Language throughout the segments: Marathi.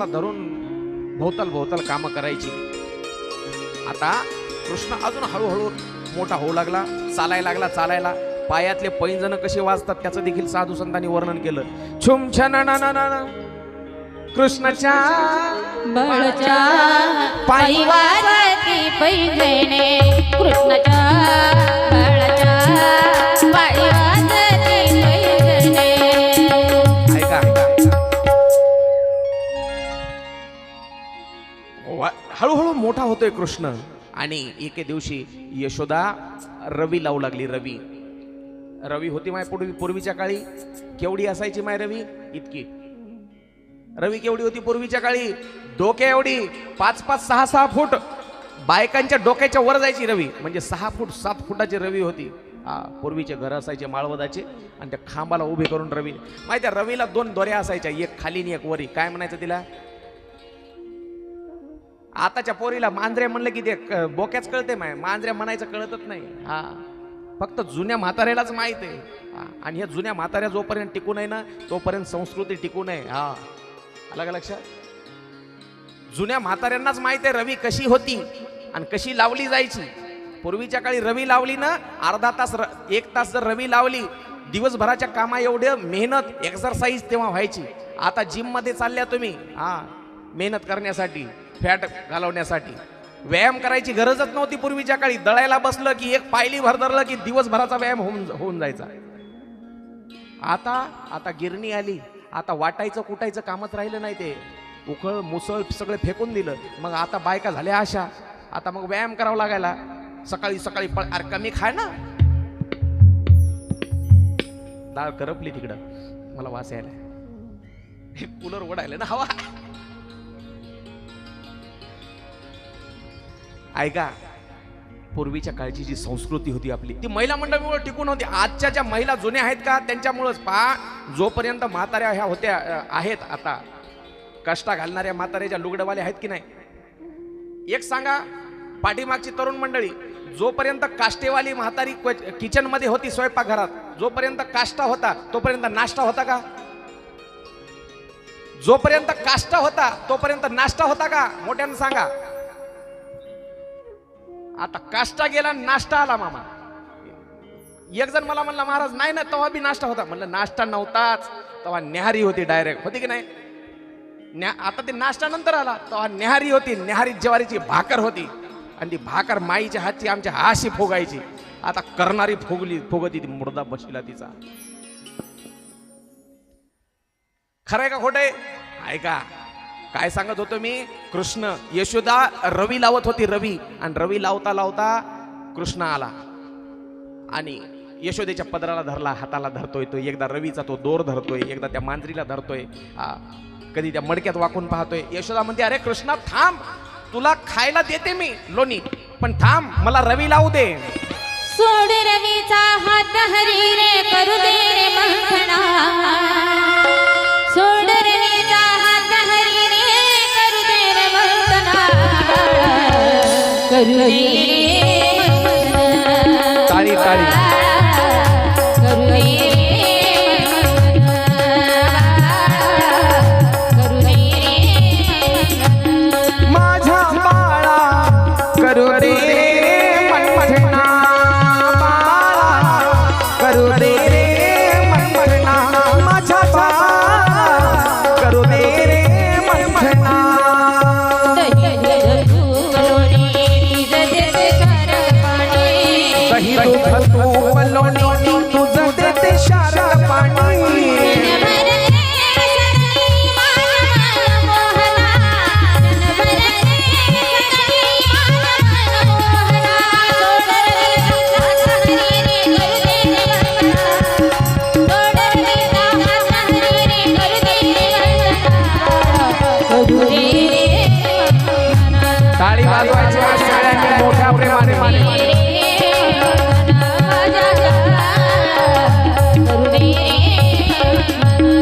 कृष्णाला धरून भोवताल भोवताल काम करायची. आता कृष्ण अजून हळूहळू मोठा होऊ लागला, चालायला लागला. चालायला पायातले पैंजण कसे वाजतात त्याचं देखील साधू संतांनी वर्णन केलं. छुम छना कृष्णाच्या बळच्या पायी वाजती पैंजणे, कृष्णाच्या बळच्या पायी वाजती पैंजणे. ऐका हळूहळू मोठा होतोय कृष्ण. आणि एके दिवशी यशोदा रवी लावू लागली. रवी होती माय पूर्वीच्या काळी. केवढी असायची माय रवी? इतकी. रवी केवढी होती पूर्वीच्या काळी? डोक्या एवढी, 5-5, 6-6 फूट बायकांच्या डोक्याच्या वर जायची रवी. म्हणजे 6 फूट 7 फुटाची रवी होती. पूर्वीचे घर असायचे माळवदाचे आणि त्या खांबाला उभे करून रवी. माहिती आहे रवीला 2 दोऱ्या असायच्या, एक खाली आणि एक वरी. काय म्हणायचं तिला? आताच्या पोरीला मांजरे म्हणलं की ते बोक्याच कळते. मांजऱ्या म्हणायचं कळतच नाही. फक्त जुन्या म्हाताऱ्यालाच माहित आहे. आणि ह्या जुन्या म्हाताऱ्या जोपर्यंत टिकू नये ना तोपर्यंत संस्कृती टिकू नये. अलग लक्षात. जुन्या म्हाताऱ्यांनाच माहित आहे रवी कशी होती आणि कशी लावली जायची. पूर्वीच्या काळी रवी लावली ना, अर्धा तास 1 तास जर रवी लावली, दिवसभराच्या कामा एवढे मेहनत एक्सरसाइज तेव्हा व्हायची. आता जिम मध्ये चालल्या तुम्ही मेहनत करण्यासाठी, फॅट घालवण्यासाठी. व्यायाम करायची गरजच नव्हती पूर्वीच्या काळी. दळायला बसलं की एक पायली भर धरलं की दिवसभराचा व्यायाम होऊन जायचा. आता गिरणी आली. आता वाटायचं कुटायचं कामच राहिलं नाही. ते उखळ मुसळ सगळं फेकून दिलं. मग आता बायका झाल्या अशा. आता मग व्यायाम करावा लागायला. सकाळी सकाळी अरे कमी खाय ना. डाळ करपली तिकडं, मला वास यायला. कूलर ओढायला ना हवा. ऐका, पूर्वीच्या काळची जी संस्कृती होती आपली ती महिला मंडळामुळे टिकून होती. आजच्या ज्या महिला जुन्या आहेत का त्यांच्यामुळेच. जोपर्यंत म्हाताऱ्या ह्या होत्या आहेत, आता कष्टा घालणाऱ्या म्हाताऱ्याच्या लुगडवाल्या आहेत की नाही. एक सांगा, पाठीमागची तरुण मंडळी, जोपर्यंत काष्टेवाली म्हातारी किचन मध्ये होती स्वयंपाकघरात, जोपर्यंत काष्टा होता तोपर्यंत नाश्ता होता का? जोपर्यंत काष्टा होता तोपर्यंत नाश्ता होता का? मोठ्यानं सांगा. आता काष्टा गेला, नाश्ता आला. मामा एक जण मला म्हणला, महाराज नाही ना तेव्हा बी नाश्ता होता. म्हणलं नाश्ता नव्हताच, तेव्हा न्याहारी होती डायरेक्ट. होती की नाही? आता ते नाश्ता नंतर आला, तेव्हा न्याहारी होती. न्याहारी ज्वारीची भाकर होती आणि ती भाकर माईच्या हातची आमच्या हाशी फोगायची. आता करणारी फोगती ती मुर्दा बशीला तिचा. खरंय का खोटंय? ऐका काय सांगत होतो मी. कृष्ण यशोदा रवी लावत होती. रवी आणि रवी लावता लावता कृष्ण आला आणि यशोदेच्या पदराला धरला, हाताला धरतोय तो. एकदा रवीचा तो दोर धरतोय, एकदा त्या मांजरीला धरतोय, कधी त्या मडक्यात वाकून पाहतोय. यशोदा म्हणते, अरे कृष्णा थांब, तुला खायला देते मी लोणी, पण थांब मला रवी लावू दे. सोड रवीचा हात हरी रे, करू दे रे मंथना. सोड रवीचा हात हरी रे, करू दे रे मंथना. करू दे रे मंथना. ताळी ताळी. करू दे रे मंथना. करू दे रे माझ्या बाळा करू दे मनमना. करू दे रे मनमना. माझ्या बाळा करू दे रे मनमना. दही दूध तूप लोणी तुझं देते शारद पाणी. टाळी वाजवायची सगळ्यांनी मोठ्या प्रेमाने.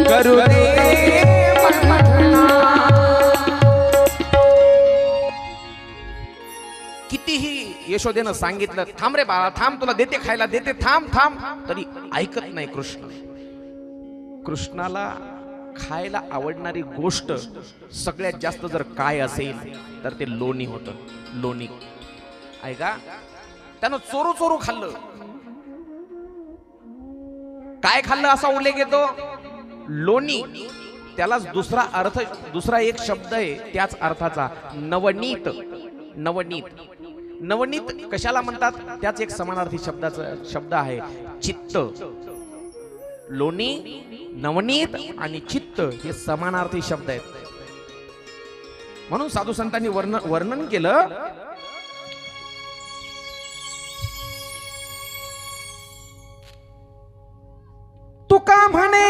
करू दे मनमना. कितीही यशोदेनं सांगितलं, थांब रे बाळा थांब, तुला देते खायला देते, थांब थांब, तरी ऐकत नाही कृष्ण. कृष्णाला खायला आवडणारी गोष्ट सगळ्यात जास्त जर काय असेल तर ते लोणी होतं. लोणी ऐका, त्यानं चोरू चोरू खाल्लं. काय खाल्लं असा उल्लेख येतो? लोणी. त्यालाच दुसरा एक शब्द आहे त्याच अर्थाचा, नवनीत. नवनीत. नवनीत कशाला म्हणतात? त्याच एक समानार्थी शब्द आहे, चित्त. लोणी, नवनीत आणि चित्त हे समानार्थी शब्द आहेत. म्हणून साधू संतांनी वर्णन केलं, तुका म्हणे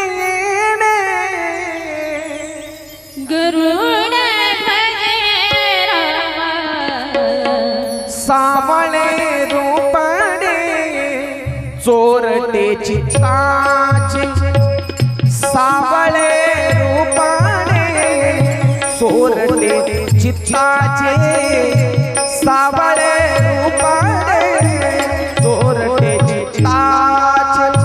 गरुड भजे रामा, सावळे रूपडे चोरटे चित्ताचे. सावळे रूपडे चोरटे चित्ताचे. सावळे रूपडे चोरटे चित्ताचे.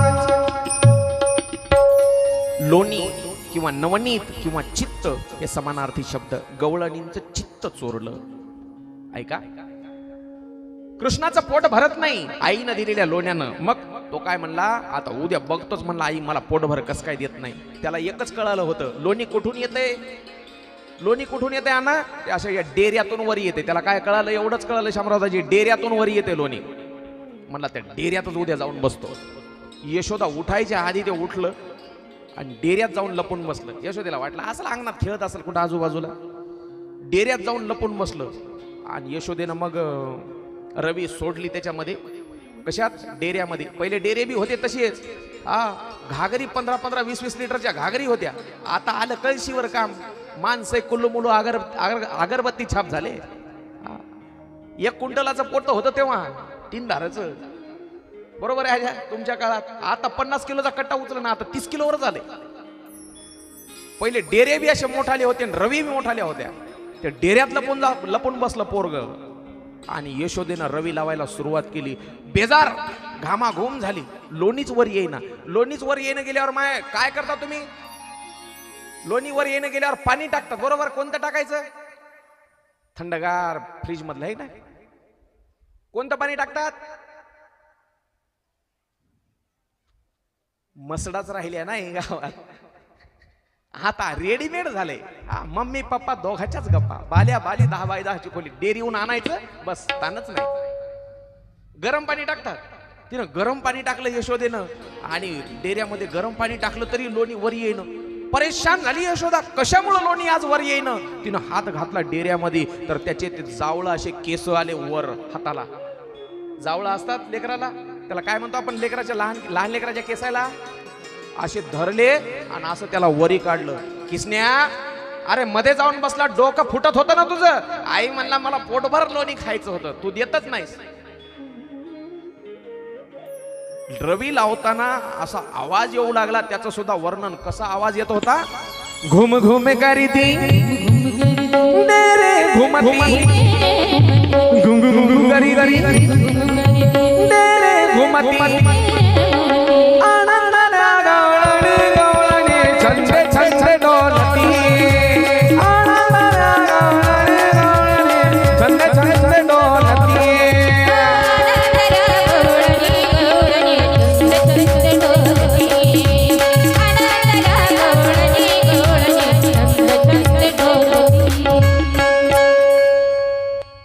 लोणी किंवा नवनीत किंवा चित्त हे समानार्थी शब्द. गवळणींचं चित्त चोरलं. ऐका, कृष्णाचं पोट भरत नाही आईनं दिलेल्या लोण्यानं. मग तो काय म्हणला, आता उद्या बघतोच म्हणला आई मला पोटभर कस काय देत नाही. त्याला एकच कळालं होतं, लोणी कुठून येते. लोणी कुठून येते आणा, ते अशा या डेऱ्यातून वर येते. त्याला काय कळालं, एवढंच कळालं शामरावदाजी, डेऱ्यातून वर येते लोणी. म्हणला त्या डेऱ्यातच उद्या जाऊन बसतो. यशोदा उठायच्या आधी ते उठलं आणि डेऱ्यात जाऊन लपून बसलं. यशोदेला वाटलं असं अंगणात खेळत असेल कुठं आजूबाजूला. डेऱ्यात जाऊन लपून बसलं. आणि यशोदेनं मग रवी सोडली त्याच्यामध्ये. कशात? डेऱ्यामध्ये. पहिले डेरे बी होते तसेच, घागरी 15-15, 20-20 लिटरच्या घागरी होत्या. आता आलं कळशीवर काम. माणसं कुल्लू मुलू अगरबत्ती छाप झाले. 1 क्विंटलाचं पोट होतं तेव्हा 3 धाराचं. बरोबर आहे तुमच्या काळात. आता 50 किलोचा कट्टा उचल ना, आता 30 किलोवर झाले. पहिले डेरे बी असे मोठाले होते आणि रवी बी मोठाल्या होत्या. त्या डेऱ्यात लपून बसलं पोरग. आणि यशोदेनं रवी लावायला सुरुवात केली. बेजार घामाघूम झाली. लोणीच वर येईना. लोणीच वर येणं गेल्यावर माय काय करता तुम्ही? लोणी वर येणं गेल्यावर पाणी टाकतात. बरोबर, कोणतं टाकायचं? थंडगार फ्रीज मधलं आहे ना. कोणतं पाणी टाकतात? मसडाच राहिले नाही गावात. आता रेडीमेड झाले. मम्मी पप्पा दोघाच्याच गप्पा. बाल्या बाली 10x10ची खोली. डेअरीहून आणायचं बस, ताणच नाही. गरम पाणी टाकतात. तिनं गरम पाणी टाकलं यशोदेनं आणि डेऱ्यामध्ये गरम पाणी टाकलं तरी लोणी वर येईन. परेशान झाली यशोदा, कशामुळे लोणी आज वर येईन. तिनं हात घातला डेऱ्यामध्ये तर त्याचे ते जावळं असे केस आले वर हाताला. जावळं असतात लेकराला, त्याला काय म्हणतो आपण, लेकराच्या लहान लेकराच्या केसाला असे धरले आणि असं त्याला वरी काढलं. किसन्या, अरे मध्ये जाऊन बसला, डोकं फुटत होतं ना तुझं. आई म्हणला मला पोटभर लोणी खायचं होतं, तू देतच नाहीस. रवी लावताना असा आवाज येऊ लागला. त्याचं सुद्धा वर्णन कसा आवाज येत होता. घुम घुम करी ती डेरे घुमती, घुम घुम करी डेरे घुमती.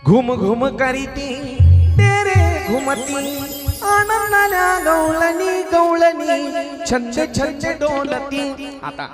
घुम घुम करीती तेरे घुमती, आनंदाला गवळणी गवळणी, छंद छंद डोलती. आता